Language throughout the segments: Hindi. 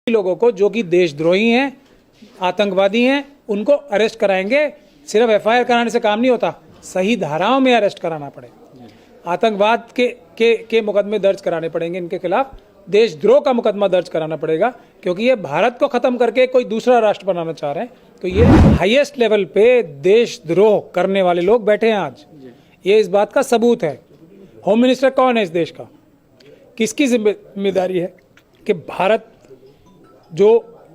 लोगों को जो कि देशद्रोही हैं, आतंकवादी हैं, उनको अरेस्ट कराएंगे। सिर्फ एफआईआर कराने से काम नहीं होता, सही धाराओं में अरेस्ट कराना पड़ेगा। आतंकवाद के मुकदमे दर्ज कराने पड़ेंगे इनके खिलाफ, देशद्रोह का मुकदमा दर्ज कराना पड़ेगा, क्योंकि ये भारत को खत्म करके कोई दूसरा राष्ट्र बनाना चाह रहे हैं। तो ये हाईएस्ट लेवल पे देशद्रोह करने वाले लोग बैठे हैं आज, ये इस बात का सबूत है। होम मिनिस्टर कौन है इस देश का? किसकी जिम्मेदारी है कि भारत जो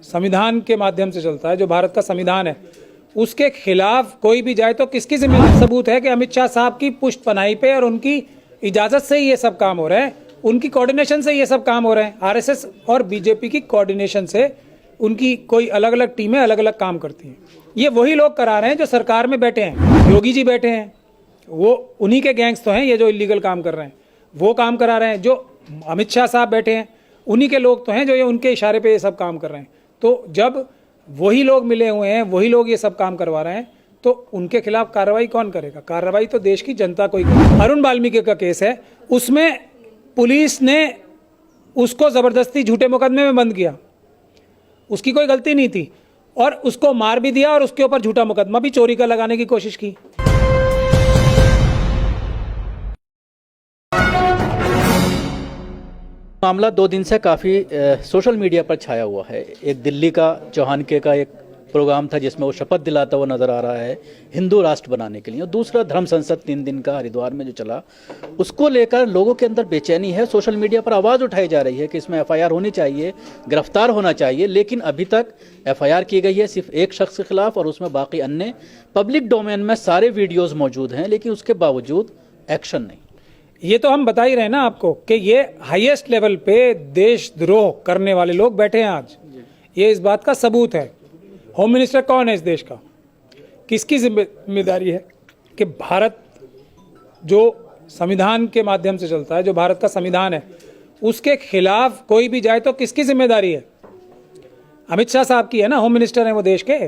संविधान के माध्यम से चलता है, जो भारत का संविधान है, उसके खिलाफ कोई भी जाए तो किसकी जिम्मेदारी? सबूत है कि अमित शाह साहब की पुष्ट पनाही पे और उनकी इजाजत से ही ये सब काम हो रहे हैं, उनकी कोऑर्डिनेशन से ये सब काम हो रहे हैं। आरएसएस और बीजेपी की कोऑर्डिनेशन से उनकी कोई अलग अलग टीमें अलग अलग काम करती हैं। ये वही लोग करा रहे हैं जो सरकार में बैठे हैं। योगी जी बैठे हैं, वो उन्हीं के गैंग्स तो हैं, ये जो इलीगल काम कर रहे हैं वो काम करा रहे हैं। जो अमित शाह साहब बैठे हैं, उन्हीं के लोग तो हैं जो ये उनके इशारे पे ये सब काम कर रहे हैं। तो जब वही लोग मिले हुए हैं, वही लोग ये सब काम करवा रहे हैं, तो उनके खिलाफ कार्रवाई कौन करेगा? कार्रवाई तो देश की जनता को ही करेगी। अरुण वाल्मीकि का केस है, उसमें पुलिस ने उसको ज़बरदस्ती झूठे मुकदमे में बंद किया, उसकी कोई गलती नहीं थी, और उसको मार भी दिया और उसके ऊपर झूठा मुकदमा भी चोरी का लगाने की कोशिश की। मामला 2 दिन से काफ़ी सोशल मीडिया पर छाया हुआ है। एक दिल्ली का चौहानके का एक प्रोग्राम था जिसमें वो शपथ दिलाता हुआ नजर आ रहा है हिंदू राष्ट्र बनाने के लिए, और दूसरा धर्म संसद 3 दिन का हरिद्वार में जो चला, उसको लेकर लोगों के अंदर बेचैनी है। सोशल मीडिया पर आवाज़ उठाई जा रही है कि इसमें एफआईआर होनी चाहिए, गिरफ्तार होना चाहिए, लेकिन अभी तक एफआईआर की गई है सिर्फ एक शख्स के खिलाफ, और उसमें बाकी अन्य पब्लिक डोमेन में सारे वीडियोज़ मौजूद हैं, लेकिन उसके बावजूद एक्शन नहीं। ये तो हम बता ही रहे हैं ना आपको कि ये हाईएस्ट लेवल पे देशद्रोह करने वाले लोग बैठे हैं आज, ये इस बात का सबूत है। होम मिनिस्टर कौन है इस देश का? किसकी जिम्मेदारी है कि भारत जो संविधान के माध्यम से चलता है, जो भारत का संविधान है, उसके खिलाफ कोई भी जाए तो किसकी जिम्मेदारी है? अमित शाह साहब की है ना, होम मिनिस्टर हैं वो देश के,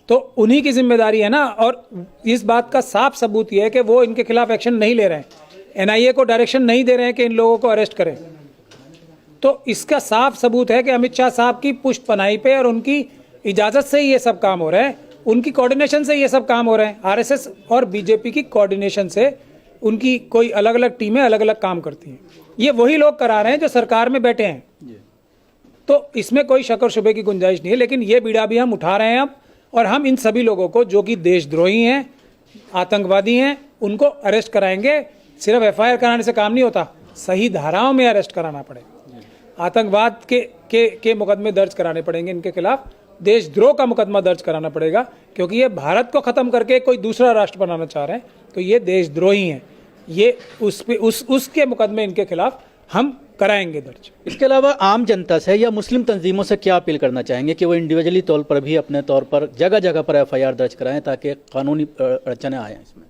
तो उन्हीं की जिम्मेदारी है ना। और इस बात का साफ सबूत ये है कि वो इनके खिलाफ एक्शन नहीं ले रहे हैं, एनआईए को डायरेक्शन नहीं दे रहे हैं कि इन लोगों को अरेस्ट करें। तो इसका साफ सबूत है कि अमित शाह साहब की पुष्ट पनाही पे और उनकी इजाजत से ही ये सब काम हो रहे हैं, उनकी कोऑर्डिनेशन से ये सब काम हो रहे हैं। आरएसएस और बीजेपी की कोऑर्डिनेशन से उनकी कोई अलग अलग टीमें अलग अलग काम करती हैं। ये वही लोग करा रहे हैं जो सरकार में बैठे हैं, तो इसमें कोई शक और शुबे की गुंजाइश नहीं है। लेकिन ये बीड़ा भी हम उठा रहे हैं अब, और हम इन सभी लोगों को जो कि देशद्रोही हैं, आतंकवादी हैं, उनको अरेस्ट कराएंगे। सिर्फ एफआईआर कराने से काम नहीं होता, सही धाराओं में अरेस्ट कराना पड़ेगा। आतंकवाद के मुकदमे दर्ज कराने पड़ेंगे इनके खिलाफ, देशद्रोह का मुकदमा दर्ज कराना पड़ेगा, क्योंकि ये भारत को खत्म करके कोई दूसरा राष्ट्र बनाना चाह रहे हैं। तो ये देशद्रोही हैं, ये उसके मुकदमे इनके खिलाफ हम कराएंगे दर्ज। इसके अलावा आम जनता से या मुस्लिम तंजीमों से क्या अपील करना चाहेंगे कि वो इंडिविजुअली तौर पर भी अपने तौर पर जगह जगह पर एफआईआर दर्ज कराएं ताकि कानूनी अड़चने आए इसमें?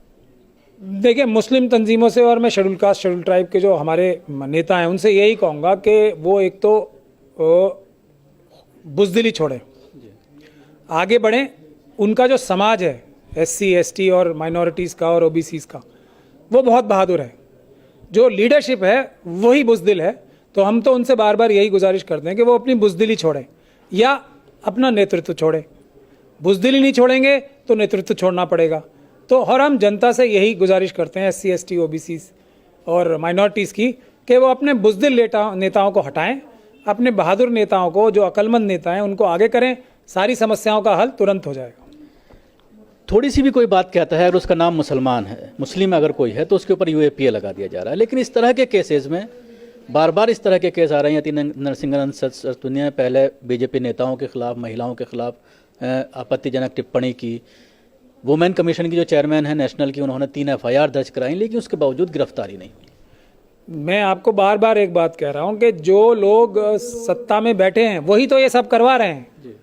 देखिए, मुस्लिम तंजीमों से और मैं शेड्यूल कास्ट शेड्यूल ट्राइब के जो हमारे नेता हैं उनसे यही कहूँगा कि वो एक तो बुज़दिली छोड़ें, आगे बढ़ें। उनका जो समाज है एससी एसटी और माइनॉरिटीज़ का और ओबीसीज़ का, वो बहुत बहादुर है। जो लीडरशिप है वही बुज़दिल है। तो हम तो उनसे बार बार यही गुजारिश करते हैं कि वो अपनी बुज़दिली छोड़ें या अपना नेतृत्व छोड़ें। बुज़दिली नहीं छोड़ेंगे तो नेतृत्व छोड़ना पड़ेगा। तो और हम जनता से यही गुजारिश करते हैं एससी एसटी ओबीसी और माइनॉरिटीज़ की कि वो अपने बुज़दिल नेताओं को हटाएं, अपने बहादुर नेताओं को, जो अक्लमंद नेता हैं, उनको आगे करें। सारी समस्याओं का हल तुरंत हो जाएगा। थोड़ी सी भी कोई बात कहता है अगर उसका नाम मुसलमान है, मुस्लिम अगर कोई है, तो उसके ऊपर यूएपीए लगा दिया जा रहा है। लेकिन इस तरह के केसेस में बार बार इस तरह के केस आ रहे हैं। यति नरसिंगन सतुनिया पहले बीजेपी नेताओं के खिलाफ, महिलाओं के खिलाफ आपत्तिजनक टिप्पणी की। वुमेन कमीशन की जो चेयरमैन है नेशनल की, उन्होंने 3 एफआईआर दर्ज कराई, लेकिन उसके बावजूद गिरफ्तारी नहीं हुई। मैं आपको बार बार एक बात कह रहा हूं कि जो लोग सत्ता में बैठे हैं वही तो ये सब करवा रहे हैं जी।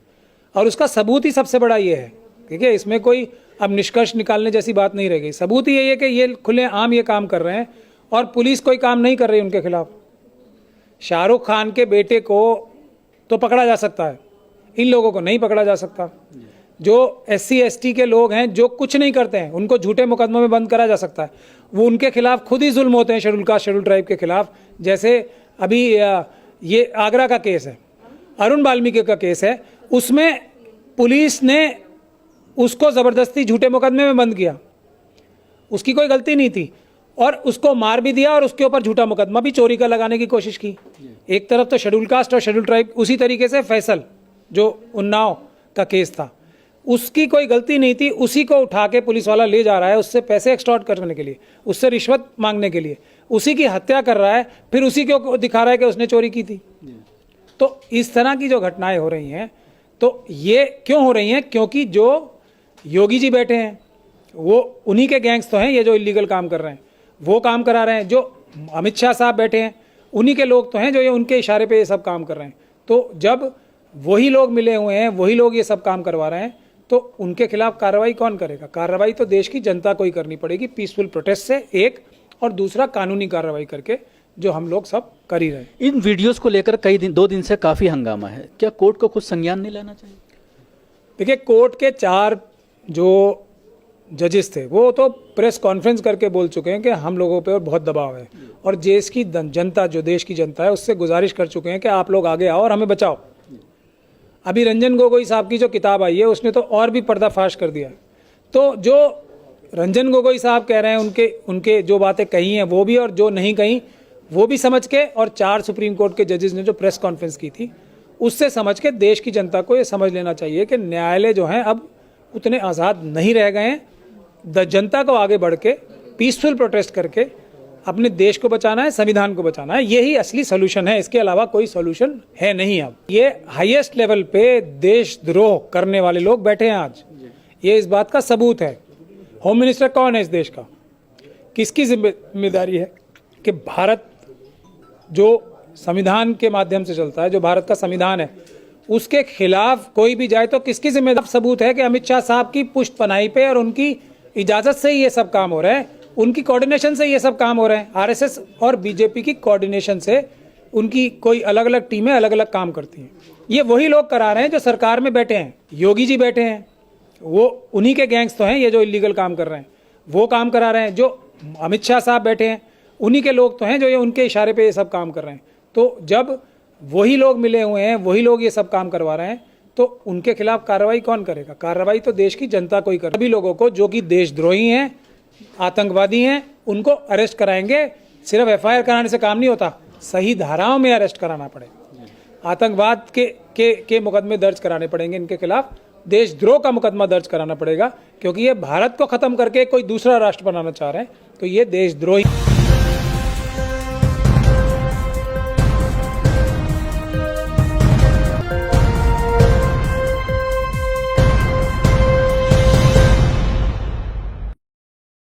और उसका सबूत ही सबसे बड़ा ये है, ठीक है। इसमें कोई अब निष्कर्ष निकालने जैसी बात नहीं रह गई। सबूत ही यही है कि ये खुले आम ये काम कर रहे हैं और पुलिस कोई काम नहीं कर रही उनके खिलाफ। शाहरुख खान के बेटे को तो पकड़ा जा सकता है, इन लोगों को नहीं पकड़ा जा सकता। जो एससी एसटी के लोग हैं जो कुछ नहीं करते हैं, उनको झूठे मुकदमों में बंद करा जा सकता है। वो उनके खिलाफ खुद ही जुल्म होते हैं शेड्यूल कास्ट शेड्यूल ट्राइब के खिलाफ। जैसे अभी ये आगरा का केस है, अरुण वाल्मीकि का केस है, उसमें पुलिस ने उसको ज़बरदस्ती झूठे मुकदमे में बंद किया, उसकी कोई गलती नहीं थी, और उसको मार भी दिया और उसके ऊपर झूठा मुकदमा भी चोरी का लगाने की कोशिश की। एक तरफ तो शेड्यूल कास्ट और शेड्यूल ट्राइब, उसी तरीके से फैसल जो उन्नाव का केस था, उसकी कोई गलती नहीं थी, उसी को उठा के पुलिस वाला ले जा रहा है उससे पैसे एक्सटॉर्ट करने के लिए, उससे रिश्वत मांगने के लिए, उसी की हत्या कर रहा है, फिर उसी को दिखा रहा है कि उसने चोरी की थी। तो इस तरह की जो घटनाएं हो रही हैं, तो ये क्यों हो रही हैं? क्योंकि जो योगी जी बैठे हैं वो उन्हीं के गैंग्स तो हैं, ये जो इलीगल काम कर रहे हैं वो काम करा रहे हैं। जो अमित शाह साहब बैठे हैं उन्हीं के लोग तो हैं जो ये उनके इशारे पे ये सब काम कर रहे हैं। तो जब वही लोग मिले हुए हैं, वही लोग ये सब काम करवा रहे हैं, तो उनके खिलाफ कार्रवाई कौन करेगा? कार्रवाई तो देश की जनता को ही करनी पड़ेगी, पीसफुल प्रोटेस्ट से एक, और दूसरा कानूनी कार्रवाई करके, जो हम लोग सब कर ही रहे हैं। इन वीडियोस को लेकर कई दिन, 2 दिन से काफ़ी हंगामा है, क्या कोर्ट को कुछ संज्ञान नहीं लेना चाहिए? देखिए, कोर्ट के 4 जो जजेस थे वो तो प्रेस कॉन्फ्रेंस करके बोल चुके हैं कि हम लोगों पे और बहुत दबाव है, और देश की जनता, जो देश की जनता है, उससे गुजारिश कर चुके हैं कि आप लोग आगे आओ और हमें बचाओ। अभी रंजन गोगोई साहब की जो किताब आई है उसने तो और भी पर्दाफाश कर दिया। तो जो रंजन गोगोई साहब कह रहे हैं, उनके जो बातें कही हैं वो भी, और जो नहीं कही वो भी समझ के, और 4 सुप्रीम कोर्ट के जजेस ने जो प्रेस कॉन्फ्रेंस की थी उससे समझ के देश की जनता को ये समझ लेना चाहिए कि न्यायालय जो हैं अब उतने आज़ाद नहीं रह गए हैं। जनता को आगे बढ़ के पीसफुल प्रोटेस्ट करके अपने देश को बचाना है, संविधान को बचाना है, यही असली सोल्यूशन है, इसके अलावा कोई सोल्यूशन है नहीं। अब ये हाईएस्ट लेवल पे देशद्रोह करने वाले लोग बैठे हैं आज, ये इस बात का सबूत है। होम मिनिस्टर कौन है इस देश का? किसकी जिम्मेदारी है कि भारत जो संविधान के माध्यम से चलता है, जो भारत का संविधान है, उसके खिलाफ कोई भी जाए तो किसकी जिम्मेदारी? सबूत है कि अमित शाह साहब की पुष्टपनाही पे और उनकी इजाजत से ही ये सब काम हो रहे हैं, उनकी कोऑर्डिनेशन से ये सब काम हो रहे हैं। आरएसएस और बीजेपी की कोऑर्डिनेशन से उनकी कोई अलग अलग टीमें अलग अलग काम करती हैं। ये वही लोग करा रहे हैं जो सरकार में बैठे हैं। योगी जी बैठे हैं, वो उन्हीं के गैंग्स तो हैं, ये जो इलीगल काम कर रहे हैं वो काम करा रहे हैं। जो अमित शाह साहब बैठे हैं उन्हीं के लोग तो हैं जो ये उनके इशारे पे ये सब काम कर रहे हैं। तो जब वही लोग मिले हुए हैं, वही लोग ये सब काम करवा रहे हैं, तो उनके खिलाफ कार्रवाई कौन करेगा? कार्रवाई तो देश की जनता को ही करेगी। सभी लोगों को जो कि देशद्रोही हैं, आतंकवादी हैं, उनको अरेस्ट कराएंगे। सिर्फ एफआईआर कराने से काम नहीं होता, सही धाराओं में अरेस्ट कराना पड़ेगा। आतंकवाद के मुकदमे दर्ज कराने पड़ेंगे इनके खिलाफ, देशद्रोह का मुकदमा दर्ज कराना पड़ेगा, क्योंकि ये भारत को खत्म करके कोई दूसरा राष्ट्र बनाना चाह रहे हैं, तो ये देशद्रोही